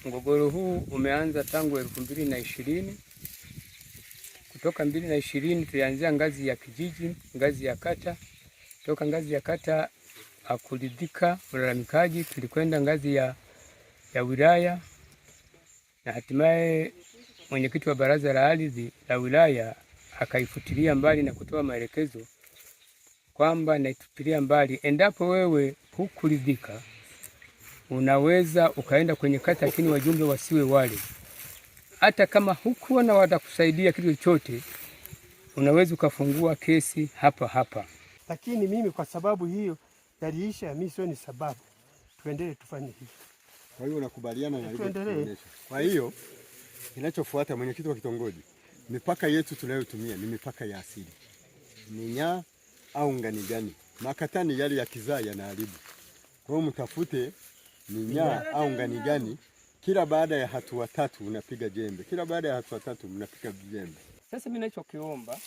Mgogoro huu umeanza tangu 2020. Kutoka 2020 tulianzia ngazi ya kijiji, ngazi ya kata. Toka ngazi ya kata hakuridhika mlalamikaji, tulikwenda ngazi ya wilaya, na hatimaye mwenyekiti wa baraza la ardhi la wilaya akaifutilia mbali na kutoa maelekezo kwamba naitupilia mbali, endapo wewe hukuridhika unaweza ukaenda kwenye kata, lakini wajumbe wasiwe wale. Hata kama hukuona watakusaidia kitu chochote, unaweza ukafungua kesi hapa hapa. Lakini mimi kwa sababu hiyo yaliisha, mimi sio ni sababu tuendelee tufanye hivi. Kwa hiyo unakubaliana na hivyo? Kwa hiyo kinachofuata, mwenyekiti wa kitongoji, mipaka yetu tunayotumia ni mipaka ya asili. Ni nyaa au nganigani. Makatani yale ya kizaa yanaharibu. Kwa hiyo mtafute ni nyaa au nganigani. Kila baada ya hatua 3 unapiga jembe. Kila baada ya hatua 3 mnapiga jembe. Sasa mimi ninachokiomba,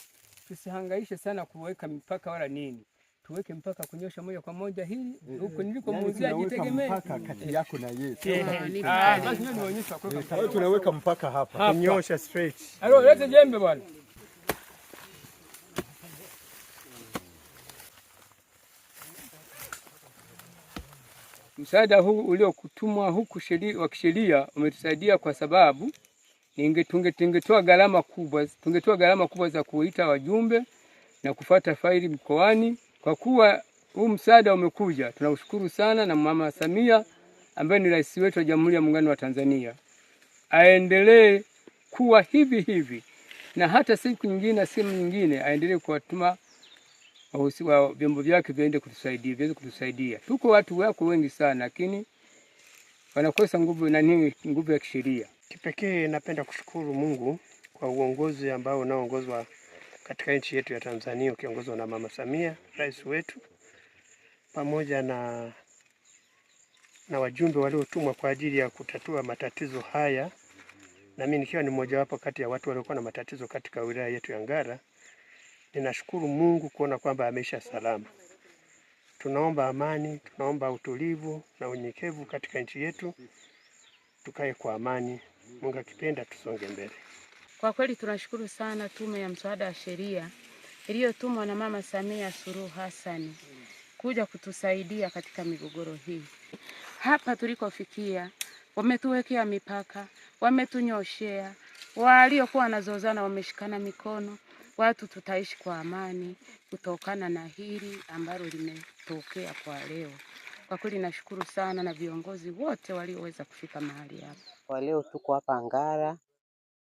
tusihangaishe sana kuweka mipaka wala nini. Tuweke mpaka kunyosha moja kwa moja hili huko niliko muuzia jitegemee. Mpaka kati yako na yeye. Basi mimi nionyesha kwa kwa hiyo tunaweka mpaka hapa. Kunyosha straight. Alo, lete jembe bwana. Msaada huu uliokutumwa huku wa kisheria umetusaidia kwa sababu tungetoa gharama kubwa za kuita wajumbe na kufuata faili mkoani. Kwa kuwa huu msaada umekuja, tunaushukuru sana, na Mama Samia ambaye ni rais wetu wa Jamhuri ya Muungano wa Tanzania aendelee kuwa hivi hivi, na hata siku nyingine na sehemu nyingine aendelee kuwatuma wa vyombo vyake viweze kutusaidia. Tuko watu wako wengi sana, lakini wanakosa nguvu ya kisheria. Kipekee napenda kushukuru Mungu kwa uongozi ambao unaongozwa katika nchi yetu ya Tanzania, ukiongozwa na Mama Samia, rais wetu, pamoja na wajumbe waliotumwa kwa ajili ya kutatua matatizo haya, na mimi nikiwa ni mmoja wapo kati ya watu waliokuwa na matatizo katika wilaya yetu ya Ngara. Ninashukuru Mungu kuona kwamba ameisha salama. Tunaomba amani, tunaomba utulivu na unyenyekevu katika nchi yetu, tukae kwa amani. Mungu akipenda tusonge mbele. Kwa kweli tunashukuru sana Tume ya Mswada wa Sheria iliyotumwa na Mama Samia Suluhu Hassan kuja kutusaidia katika migogoro hii. Hapa tulikofikia, wametuwekea mipaka, wametunyoshea, waliokuwa wanazozana wameshikana mikono. Watu tutaishi kwa amani kutokana na hili ambalo limetokea kwa leo. Kwa kweli nashukuru sana na viongozi wote walioweza kufika mahali hapa. Kwa leo tuko hapa Ngara,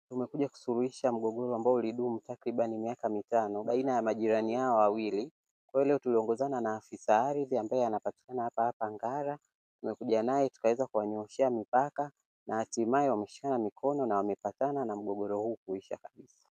tumekuja kusuluhisha mgogoro ambao ulidumu takriban miaka 5 baina ya majirani hao wawili. Kwa hiyo leo tuliongozana na afisa ardhi ambaye anapatikana hapa Ngara. Tumekuja naye tukaweza kuwanyooshea mipaka na hatimaye wameshikana mikono na wamepatana na mgogoro huu kuisha kabisa.